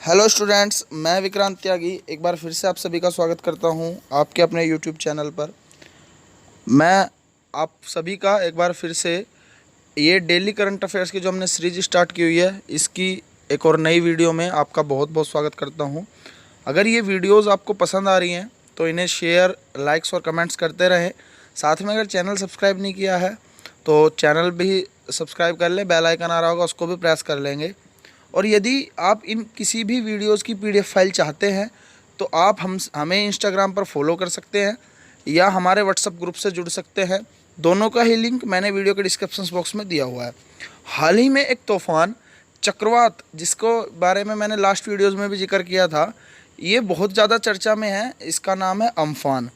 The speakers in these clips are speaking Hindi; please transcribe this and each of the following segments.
हेलो स्टूडेंट्स, मैं विक्रांत त्यागी एक बार फिर से आप सभी का स्वागत करता हूं आपके अपने यूट्यूब चैनल पर। मैं आप सभी का एक बार फिर से ये डेली करंट अफेयर्स की जो हमने सीरीज स्टार्ट की हुई है, इसकी एक और नई वीडियो में आपका बहुत बहुत स्वागत करता हूं। अगर ये वीडियोस आपको पसंद आ रही हैं तो इन्हें शेयर, लाइक्स और कमेंट्स करते रहें। साथ में अगर चैनल सब्सक्राइब नहीं किया है तो चैनल भी सब्सक्राइब कर लें, बेल आइकन आ रहा होगा उसको भी प्रेस कर लेंगे। और यदि आप इन किसी भी वीडियोस की पीडीएफ फाइल चाहते हैं तो आप हमें इंस्टाग्राम पर फॉलो कर सकते हैं या हमारे व्हाट्सएप ग्रुप से जुड़ सकते हैं। दोनों का ही लिंक मैंने वीडियो के डिस्क्रिप्शन बॉक्स में दिया हुआ है। हाल ही में एक तूफान चक्रवात, जिसको बारे में मैंने लास्ट वीडियोज़ में भी जिक्र किया था, ये बहुत ज़्यादा चर्चा में है। इसका नाम है अम्फान।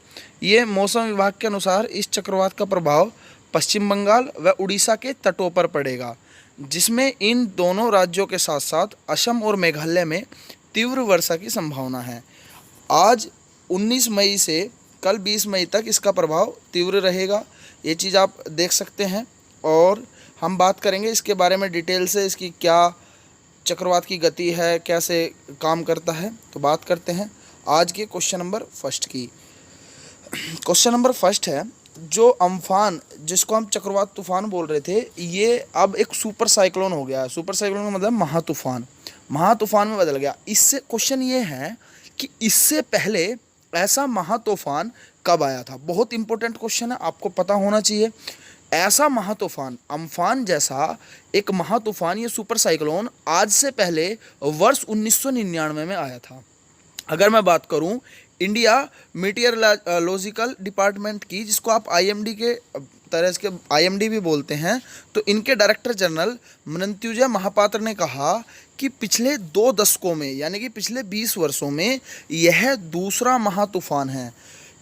ये मौसम विभाग के अनुसार इस चक्रवात का प्रभाव पश्चिम बंगाल व उड़ीसा के तटों पर पड़ेगा, जिसमें इन दोनों राज्यों के साथ साथ असम और मेघालय में तीव्र वर्षा की संभावना है। आज 19 मई से कल 20 मई तक इसका प्रभाव तीव्र रहेगा, ये चीज़ आप देख सकते हैं। और हम बात करेंगे इसके बारे में डिटेल से, इसकी क्या चक्रवात की गति है, कैसे काम करता है। तो बात करते हैं आज के क्वेश्चन नंबर फर्स्ट की। क्वेश्चन नंबर फर्स्ट है, जो अम्फान जिसको हम चक्रवात तूफान बोल रहे थे, ये अब एक सुपर साइक्लोन हो गया है। सुपर साइक्लोन का मतलब महातूफान में बदल गया। इससे क्वेश्चन ये है कि इससे पहले ऐसा महातूफान कब आया था। बहुत इंपॉर्टेंट क्वेश्चन है, आपको पता होना चाहिए। ऐसा महातूफान, अम्फान जैसा एक महातूफान, ये सुपर साइक्लोन आज से पहले वर्ष 1999 में आया था। अगर मैं बात करूं इंडिया मीटियरोलॉजिकल डिपार्टमेंट की, जिसको आप आईएमडी के तरह के आईएमडी भी बोलते हैं, तो इनके डायरेक्टर जनरल मृत्युंजय महापात्र ने कहा कि पिछले 2 दशकों में, यानी कि पिछले 20 वर्षों में यह दूसरा महातूफान है।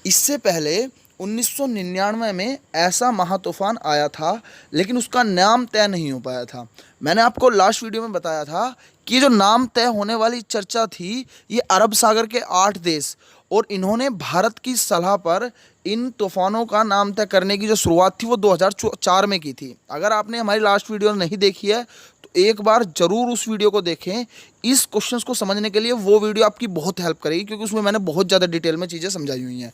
इससे पहले 1999 में ऐसा महातूफान आया था, लेकिन उसका नाम तय नहीं हो पाया था। मैंने आपको लास्ट वीडियो में बताया था कि जो नाम तय होने वाली चर्चा थी, ये अरब सागर के 8 देश, और इन्होंने भारत की सलाह पर इन तूफानों का नाम तय करने की जो शुरुआत थी वो 2004 में की थी। अगर आपने हमारी लास्ट वीडियो नहीं देखी है तो एक बार ज़रूर उस वीडियो को देखें। इस क्वेश्चन को समझने के लिए वो वीडियो आपकी बहुत हेल्प करेगी, क्योंकि उसमें मैंने बहुत ज़्यादा डिटेल में चीज़ें समझाई हुई हैं।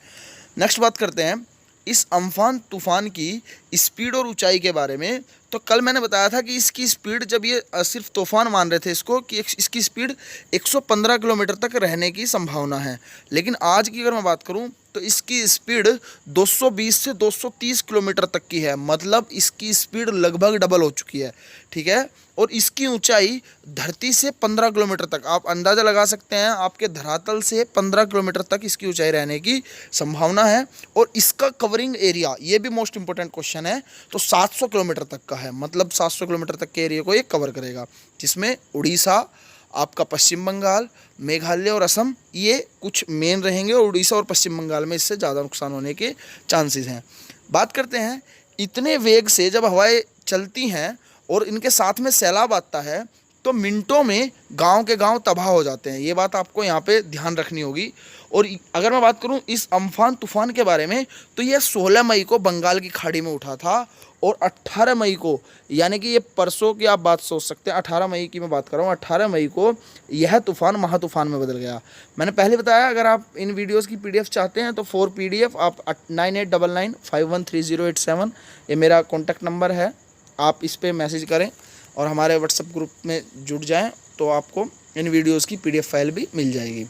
नेक्स्ट बात करते हैं इस अम्फान तूफान की स्पीड और ऊंचाई के बारे में। तो कल मैंने बताया था कि इसकी स्पीड, जब ये सिर्फ तूफान मान रहे थे इसको, कि इसकी स्पीड 115 किलोमीटर तक रहने की संभावना है। लेकिन आज की अगर मैं बात करूं तो इसकी स्पीड 220 से 230 किलोमीटर तक की है। मतलब इसकी स्पीड लगभग डबल हो चुकी है, ठीक है। और इसकी ऊंचाई धरती से 15 किलोमीटर तक, आप अंदाज़ा लगा सकते हैं, आपके धरातल से 15 किलोमीटर तक इसकी ऊंचाई रहने की संभावना है। और इसका कवरिंग एरिया, ये भी मोस्ट इंपॉर्टेंट क्वेश्चन है, तो 700 किलोमीटर तक का है। मतलब 700 किलोमीटर तक के एरिया को ये कवर करेगा, जिसमें उड़ीसा, आपका पश्चिम बंगाल, मेघालय और असम, ये कुछ मेन रहेंगे। और उड़ीसा और पश्चिम बंगाल में इससे ज़्यादा नुकसान होने के चांसेस हैं। बात करते हैं, इतने वेग से जब हवाएं चलती हैं और इनके साथ में सैलाब आता है तो मिनटों में गांव के गांव तबाह हो जाते हैं। ये बात आपको यहाँ पे ध्यान रखनी होगी। और अगर मैं बात करूँ इस अम्फान तूफान के बारे में, तो ये 16 मई को बंगाल की खाड़ी में उठा था और 18 मई को, यानी कि ये परसों की आप बात सोच सकते हैं, 18 मई की मैं बात कर रहा हूँ, 18 मई को यह तूफान महातूफान में बदल गया। मैंने पहले बताया, अगर आप इन वीडियोस की पीडीएफ चाहते हैं तो फॉर पीडीएफ आप 9899513087, ये मेरा कॉन्टैक्ट नंबर है, आप इस पर मैसेज करें और हमारे व्हाट्सएप ग्रुप में जुड़ जाएं तो आपको इन वीडियोस की पीडीएफ फाइल भी मिल जाएगी।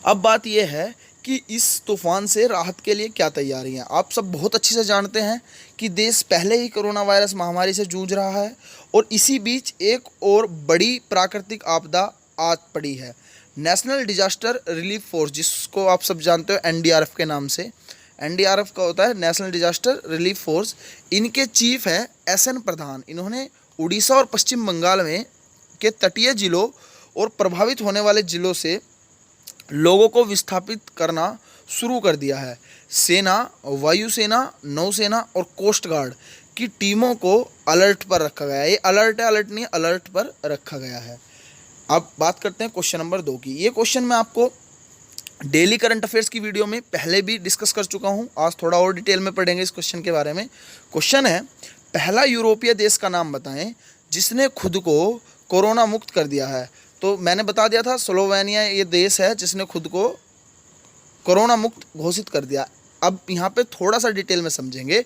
अब बात यह है कि इस तूफान से राहत के लिए क्या तैयारियां। आप सब बहुत अच्छे से जानते हैं कि देश पहले ही कोरोना वायरस महामारी से जूझ रहा है, और इसी बीच एक और बड़ी प्राकृतिक आपदा आ पड़ी है। नेशनल डिजास्टर रिलीफ फोर्स, जिसको आप सब जानते हो एनडीआरएफ के नाम से, एनडीआरएफ का होता है नेशनल डिजास्टर रिलीफ फोर्स। इनके चीफ हैं एसएन प्रधान। इन्होंने उड़ीसा और पश्चिम बंगाल में के तटीय जिलों और प्रभावित होने वाले जिलों से लोगों को विस्थापित करना शुरू कर दिया है। सेना, वायुसेना, नौसेना और कोस्ट गार्ड की टीमों को अलर्ट पर रखा गया है। ये अलर्ट है, अलर्ट नहीं, अलर्ट पर रखा गया है। अब बात करते हैं क्वेश्चन नंबर 2 की। ये क्वेश्चन मैं आपको डेली करंट अफेयर्स की वीडियो में पहले भी डिस्कस कर चुका हूँ। आज थोड़ा और डिटेल में पढ़ेंगे इस क्वेश्चन के बारे में। क्वेश्चन है, पहला यूरोपीय देश का नाम बताएं जिसने खुद को कोरोना मुक्त कर दिया है। तो मैंने बता दिया था स्लोवेनिया ये देश है जिसने खुद को कोरोना मुक्त घोषित कर दिया। अब यहाँ पे थोड़ा सा डिटेल में समझेंगे।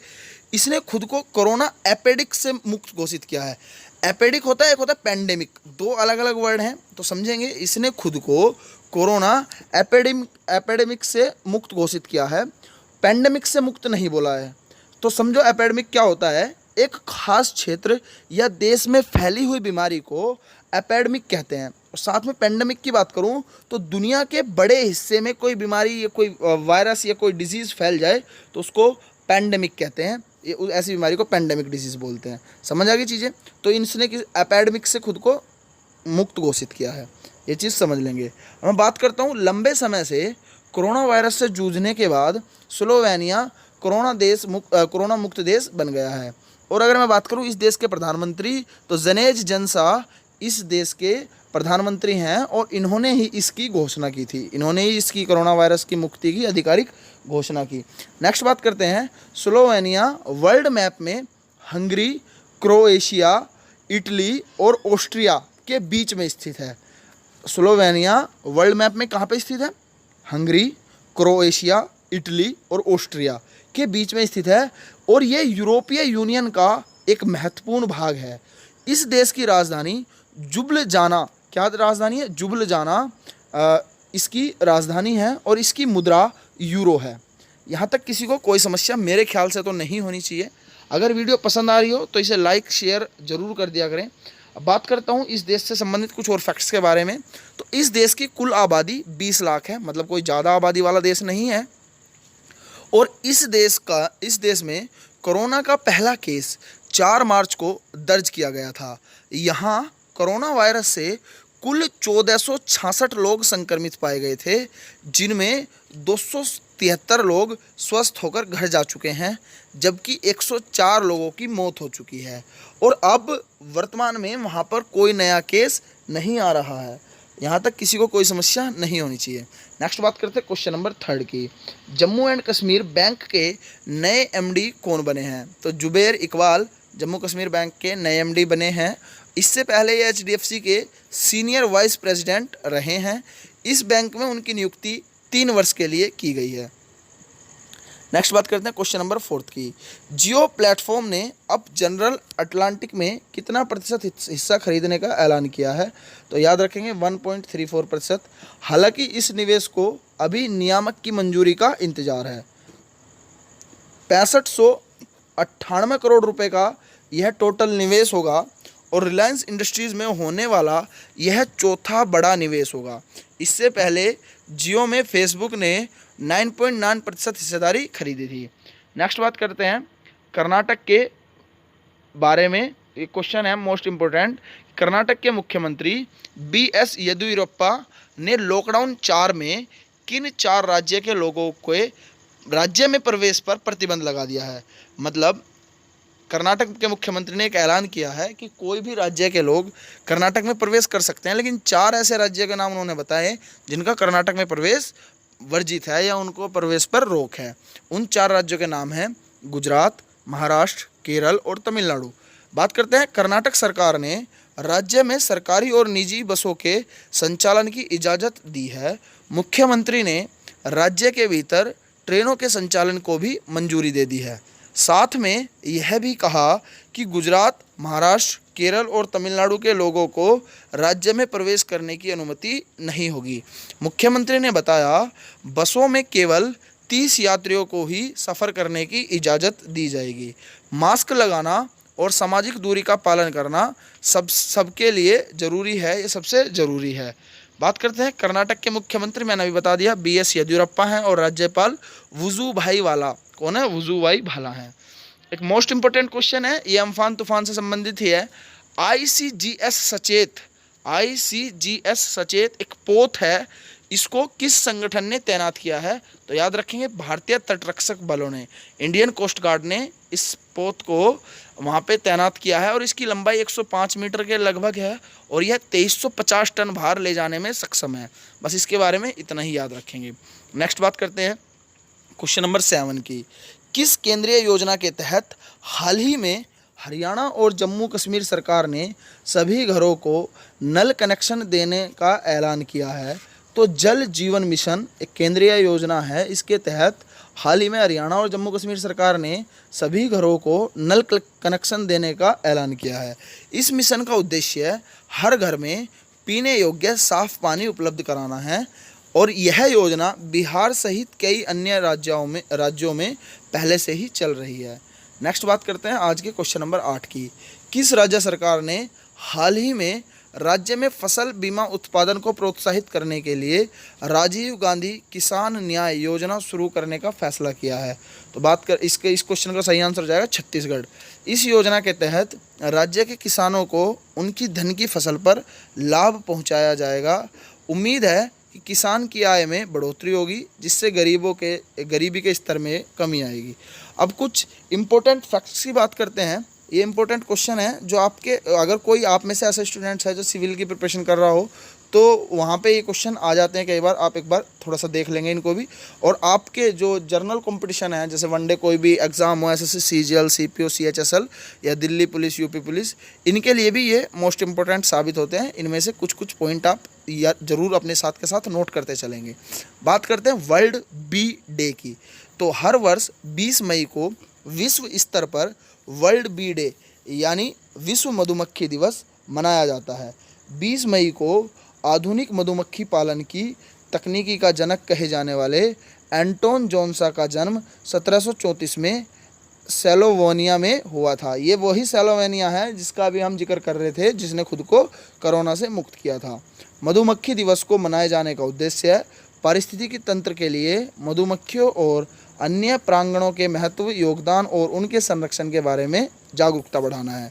इसने खुद को कोरोना एपिडेमिक से मुक्त घोषित किया है। एपिडेमिक होता है, एक होता है पेंडेमिक, दो अलग अलग वर्ड हैं, तो समझेंगे। इसने खुद को कोरोना एपिडेमिक से मुक्त घोषित किया है, पेंडेमिक से मुक्त नहीं बोला है। तो समझो एपिडेमिक क्या होता है, एक खास क्षेत्र या देश में फैली हुई बीमारी को एपिडेमिक कहते हैं। और साथ में पेंडेमिक की बात करूं तो दुनिया के बड़े हिस्से में कोई बीमारी या कोई वायरस या कोई डिजीज़ फैल जाए तो उसको पेंडेमिक कहते हैं। ये ऐसी बीमारी को पेंडेमिक डिजीज़ बोलते हैं। समझ आ गई चीज़ें। तो इसने एपिडेमिक से खुद को मुक्त घोषित किया है, ये चीज़ समझ लेंगे। मैं बात करता हूँ, लंबे समय से कोरोना वायरस से जूझने के बाद स्लोवेनिया कोरोना मुक्त देश बन गया है। और अगर मैं बात करूं इस देश के प्रधानमंत्री, तो जनेज जंसा इस देश के प्रधानमंत्री हैं और इन्होंने ही इसकी घोषणा की थी। इन्होंने ही इसकी कोरोना वायरस की मुक्ति की आधिकारिक घोषणा की। नेक्स्ट बात करते हैं, स्लोवेनिया वर्ल्ड मैप में हंगरी, क्रोएशिया, इटली और ऑस्ट्रिया के बीच में स्थित है। स्लोवेनिया वर्ल्ड मैप में कहाँ पे स्थित है? हंगरी, क्रोएशिया, इटली और ऑस्ट्रिया के बीच में स्थित है और ये यूरोपीय यूनियन का एक महत्वपूर्ण भाग है। इस देश की राजधानी जुब्लजाना, क्या राजधानी है? जुब्लजाना इसकी राजधानी है और इसकी मुद्रा यूरो है। यहाँ तक किसी को कोई समस्या मेरे ख्याल से तो नहीं होनी चाहिए। अगर वीडियो पसंद आ रही हो तो इसे लाइक शेयर ज़रूर कर दिया करें। अब बात करता हूँ इस देश से संबंधित कुछ और फैक्ट्स के बारे में। तो इस देश की कुल आबादी 20 लाख है, मतलब कोई ज़्यादा आबादी वाला देश नहीं है। और इस देश में कोरोना का पहला केस 4 मार्च को दर्ज किया गया था। यहाँ कोरोना वायरस से कुल 1466 लोग संक्रमित पाए गए थे, जिनमें 273 लोग स्वस्थ होकर घर जा चुके हैं, जबकि 104 लोगों की मौत हो चुकी है। और अब वर्तमान में वहाँ पर कोई नया केस नहीं आ रहा है। यहाँ तक किसी को कोई समस्या नहीं होनी चाहिए। नेक्स्ट बात करते हैं क्वेश्चन नंबर 3 की। जम्मू एंड कश्मीर बैंक के नए एमडी कौन बने हैं? तो जुबैर इकबाल जम्मू कश्मीर बैंक के नए एमडी बने हैं। इससे पहले ये एचडीएफसी के सीनियर वाइस प्रेसिडेंट रहे हैं। इस बैंक में उनकी नियुक्ति 3 वर्ष के लिए की गई है। नेक्स्ट बात करते हैं क्वेश्चन नंबर 4 की। जियो प्लेटफॉर्म ने अब जनरल अटलांटिक में कितना प्रतिशत हिस्सा खरीदने का ऐलान किया है? तो याद रखेंगे 1.34%। हालांकि इस निवेश को अभी नियामक की मंजूरी का इंतजार है। 6598 करोड़ रुपए का यह टोटल निवेश होगा और रिलायंस इंडस्ट्रीज़ में होने वाला यह चौथा बड़ा निवेश होगा। इससे पहले जियो में फेसबुक ने 9.9% हिस्सेदारी खरीदी थी। नेक्स्ट बात करते हैं कर्नाटक के बारे में। ये क्वेश्चन है मोस्ट इम्पोर्टेंट। कर्नाटक के मुख्यमंत्री BS येदियुरप्पा ने लॉकडाउन 4 में किन 4 राज्य के लोगों के राज्य में प्रवेश पर प्रतिबंध लगा दिया है? मतलब कर्नाटक के मुख्यमंत्री ने एक ऐलान किया है कि कोई भी राज्य के लोग कर्नाटक में प्रवेश कर सकते हैं, लेकिन 4 ऐसे राज्य के नाम उन्होंने बताए जिनका कर्नाटक में प्रवेश वर्जित है या उनको प्रवेश पर रोक है। उन 4 राज्यों के नाम हैं गुजरात, महाराष्ट्र, केरल और तमिलनाडु। बात करते हैं कर्नाटक सरकार ने राज्य में सरकारी और निजी बसों के संचालन की इजाज़त दी है। मुख्यमंत्री ने राज्य के भीतर ट्रेनों के संचालन को भी मंजूरी दे दी है। साथ में यह भी कहा कि गुजरात, महाराष्ट्र, केरल और तमिलनाडु के लोगों को राज्य में प्रवेश करने की अनुमति नहीं होगी। मुख्यमंत्री ने बताया बसों में केवल 30 यात्रियों को ही सफ़र करने की इजाज़त दी जाएगी। मास्क लगाना और सामाजिक दूरी का पालन करना सबके लिए ज़रूरी है, ये सबसे ज़रूरी है। बात करते हैं कर्नाटक के मुख्यमंत्री, मैंने अभी बता दिया BS येदियुरप्पा हैं और राज्यपाल वजुभाई वाला कौन है? वजुभाई वाला हैं। एक मोस्ट इंपोर्टेंट क्वेश्चन है, ये अम्फान तूफान से संबंधित ही है। ICGS सचेत एक पोत है, इसको किस संगठन ने तैनात किया है? तो याद रखेंगे भारतीय तटरक्षक बलों ने, इंडियन कोस्ट गार्ड ने इस पोत को वहाँ पे तैनात किया है और इसकी लंबाई 105 मीटर के लगभग है और यह 2350 टन भार ले जाने में सक्षम है। बस इसके बारे में इतना ही याद रखेंगे। नेक्स्ट बात करते हैं क्वेश्चन नंबर 7 की। किस केंद्रीय योजना के तहत हाल ही में हरियाणा और जम्मू कश्मीर सरकार ने सभी घरों को नल कनेक्शन देने का ऐलान किया है। तो जल जीवन मिशन एक केंद्रीय योजना है, इसके तहत हाल ही में हरियाणा और जम्मू कश्मीर सरकार ने सभी घरों को नल कनेक्शन देने का ऐलान किया है। इस मिशन का उद्देश्य हर घर में पीने योग्य साफ पानी उपलब्ध कराना है और यह योजना बिहार सहित कई अन्य राज्यों में पहले से ही चल रही है। नेक्स्ट बात करते हैं आज के क्वेश्चन नंबर 8 की। किस राज्य सरकार ने हाल ही में राज्य में फसल बीमा उत्पादन को प्रोत्साहित करने के लिए राजीव गांधी किसान न्याय योजना शुरू करने का फैसला किया है? तो इस क्वेश्चन का सही आंसर हो जाएगा छत्तीसगढ़। इस योजना के तहत राज्य के किसानों को उनकी धन की फसल पर लाभ पहुंचाया जाएगा। उम्मीद है कि किसान की आय में बढ़ोतरी होगी, जिससे गरीबी के स्तर में कमी आएगी। अब कुछ इम्पोर्टेंट फैक्ट्स की बात करते हैं। ये इंपॉर्टेंट क्वेश्चन है जो आपके, अगर कोई आप में से ऐसे स्टूडेंट्स है जो सिविल की प्रिपरेशन कर रहा हो तो वहाँ पे ये क्वेश्चन आ जाते हैं कई बार। आप एक बार थोड़ा सा देख लेंगे इनको भी। और आपके जो जर्नल कंपटीशन है, जैसे वनडे कोई भी एग्ज़ाम हो, एसएससी सीजीएल, सीपीओ, सीएचएसएल या दिल्ली पुलिस, यूपी पुलिस, इनके लिए भी ये मोस्ट इंपॉर्टेंट साबित होते हैं। इनमें से कुछ पॉइंट आप या ज़रूर अपने साथ के साथ नोट करते चलेंगे। बात करते हैं वर्ल्ड बी डे की। तो हर वर्ष 20 मई को विश्व स्तर पर वर्ल्ड बी डे यानी विश्व मधुमक्खी दिवस मनाया जाता है। 20 मई को आधुनिक मधुमक्खी पालन की तकनीकी का जनक कहे जाने वाले एंटोन जोन्सा का जन्म 1734 में स्लोवेनिया में हुआ था। ये वही स्लोवेनिया है जिसका अभी हम जिक्र कर रहे थे, जिसने खुद को कोरोना से मुक्त किया था। मधुमक्खी दिवस को मनाए जाने का उद्देश्य है पारिस्थितिकी तंत्र के लिए मधुमक्खियों और अन्य प्रांगणों के महत्व, योगदान और उनके संरक्षण के बारे में जागरूकता बढ़ाना है।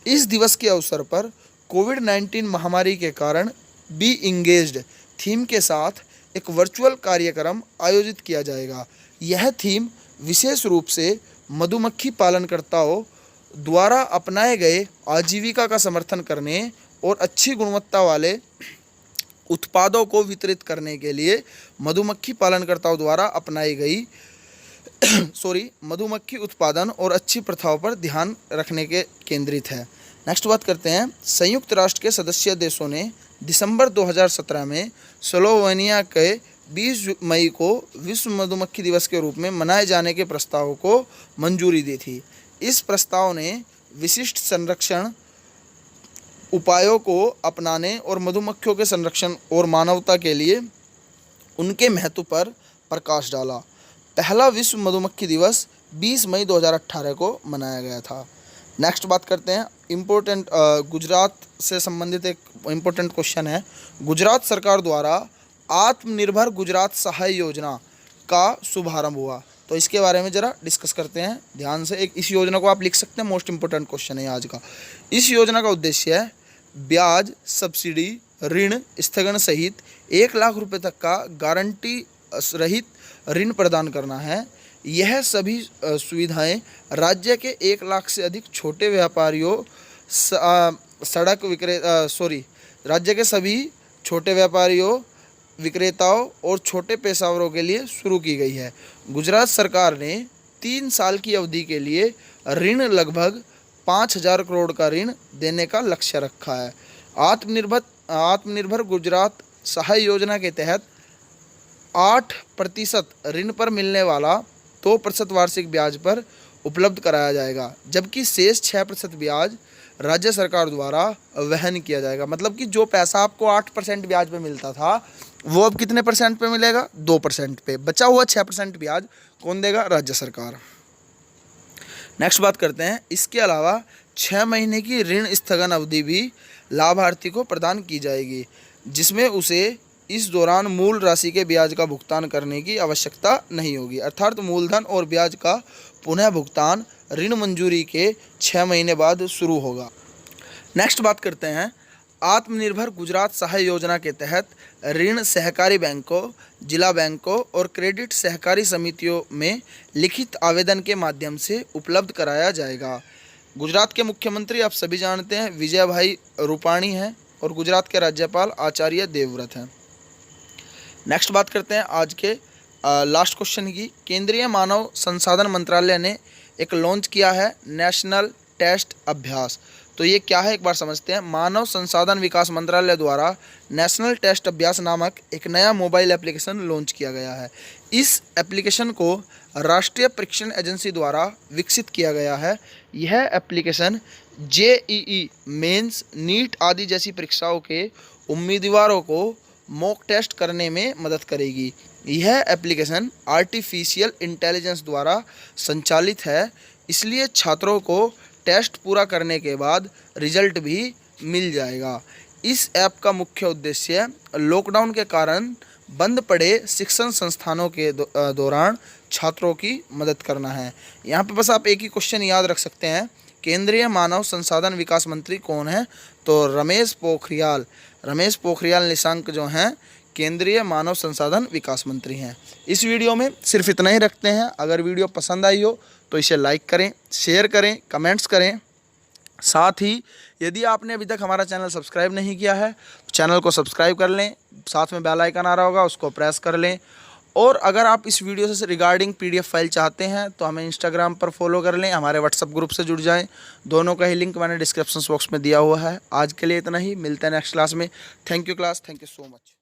इस दिवस के अवसर पर कोविड-19 महामारी के कारण बी इंगेज्ड थीम के साथ एक वर्चुअल कार्यक्रम आयोजित किया जाएगा। यह थीम विशेष रूप से मधुमक्खी पालनकर्ताओं द्वारा अपनाए गए आजीविका का समर्थन करने और अच्छी गुणवत्ता वाले उत्पादों को वितरित करने के लिए मधुमक्खी पालनकर्ताओं द्वारा अपनाई गई मधुमक्खी उत्पादन और अच्छी प्रथाओं पर ध्यान रखने के केंद्रित है। नेक्स्ट बात करते हैं। संयुक्त राष्ट्र के सदस्य देशों ने दिसंबर 2017 में स्लोवेनिया के 20 मई को विश्व मधुमक्खी दिवस के रूप में मनाए जाने के प्रस्ताव को मंजूरी दी थी। इस प्रस्ताव ने विशिष्ट संरक्षण उपायों को अपनाने और मधुमक्खियों के संरक्षण और मानवता के लिए उनके महत्व पर प्रकाश डाला। पहला विश्व मधुमक्खी दिवस 20 मई 2018 को मनाया गया था। नेक्स्ट बात करते हैं इम्पोर्टेंट गुजरात से संबंधित एक इम्पोर्टेंट क्वेश्चन है। गुजरात सरकार द्वारा आत्मनिर्भर गुजरात सहाय योजना का शुभारंभ हुआ। तो इसके बारे में ज़रा डिस्कस करते हैं ध्यान से। इस योजना को आप लिख सकते हैं, मोस्ट इम्पोर्टेंट क्वेश्चन है आज का। इस योजना का उद्देश्य है ब्याज, सब्सिडी, ऋण स्थगन सहित 1 लाख रुपए तक का गारंटी रहित ऋण प्रदान करना है। यह सभी सुविधाएं राज्य के 1 लाख से अधिक छोटे व्यापारियों राज्य के सभी छोटे व्यापारियों, विक्रेताओं और छोटे पेशेवरों के लिए शुरू की गई है। गुजरात सरकार ने 3 साल की अवधि के लिए ऋण लगभग 5,000 करोड़ का ऋण देने का लक्ष्य रखा है। आत्मनिर्भर गुजरात सहाय योजना के तहत 8% ऋण पर मिलने वाला 2% वार्षिक ब्याज पर उपलब्ध कराया जाएगा, जबकि शेष 6% ब्याज राज्य सरकार द्वारा वहन किया जाएगा। मतलब कि जो पैसा आपको 8% ब्याज पे मिलता था वो अब कितने परसेंट पे मिलेगा? 2% पे। बचा हुआ 6% ब्याज कौन देगा? राज्य सरकार। नेक्स्ट बात करते हैं। इसके अलावा 6 महीने की ऋण स्थगन अवधि भी लाभार्थी को प्रदान की जाएगी, जिसमें उसे इस दौरान मूल राशि के ब्याज का भुगतान करने की आवश्यकता नहीं होगी। अर्थात मूलधन और ब्याज का पुनः भुगतान ऋण मंजूरी के 6 महीने बाद शुरू होगा। नेक्स्ट बात करते हैं। आत्मनिर्भर गुजरात सहाय योजना के तहत ऋण सहकारी बैंकों, जिला बैंकों और क्रेडिट सहकारी समितियों में लिखित आवेदन के माध्यम से उपलब्ध कराया जाएगा। गुजरात के मुख्यमंत्री आप सभी जानते हैं विजय भाई रूपाणी हैं और गुजरात के राज्यपाल आचार्य देवव्रत हैं। नेक्स्ट बात करते हैं आज के लास्ट क्वेश्चन की। केंद्रीय मानव संसाधन मंत्रालय ने एक लॉन्च किया है नेशनल टेस्ट अभ्यास। तो ये क्या है एक बार समझते हैं। मानव संसाधन विकास मंत्रालय द्वारा नेशनल टेस्ट अभ्यास नामक एक नया मोबाइल एप्लीकेशन लॉन्च किया गया है। इस एप्लीकेशन को राष्ट्रीय परीक्षण एजेंसी द्वारा विकसित किया गया है। यह एप्लीकेशन जेईई मेंस, नीट आदि जैसी परीक्षाओं के उम्मीदवारों को मॉक टेस्ट करने में मदद करेगी। यह एप्लीकेशन आर्टिफिशियल इंटेलिजेंस द्वारा संचालित है, इसलिए छात्रों को टेस्ट पूरा करने के बाद रिजल्ट भी मिल जाएगा। इस ऐप का मुख्य उद्देश्य लॉकडाउन के कारण बंद पड़े शिक्षण संस्थानों के दौरान छात्रों की मदद करना है। यहाँ पे बस आप एक ही क्वेश्चन याद रख सकते हैं, केंद्रीय मानव संसाधन विकास मंत्री कौन है? तो रमेश पोखरियाल निशंक जो हैं केंद्रीय मानव संसाधन विकास मंत्री हैं। इस वीडियो में सिर्फ इतना ही रखते हैं। अगर वीडियो पसंद आई हो तो इसे लाइक करें, शेयर करें, कमेंट्स करें। साथ ही यदि आपने अभी तक हमारा चैनल सब्सक्राइब नहीं किया है तो चैनल को सब्सक्राइब कर लें, साथ में बेल आइकन आ रहा होगा उसको प्रेस कर लें। और अगर आप इस वीडियो से रिगार्डिंग पीडीएफ फाइल चाहते हैं तो हमें इंस्टाग्राम पर फॉलो कर लें, हमारे व्हाट्सएप ग्रुप से जुड़ जाएं। दोनों का ही लिंक मैंने डिस्क्रिप्शन बॉक्स में दिया हुआ है। आज के लिए इतना ही, मिलते हैं नेक्स्ट क्लास में। Thank you class, thank you so much.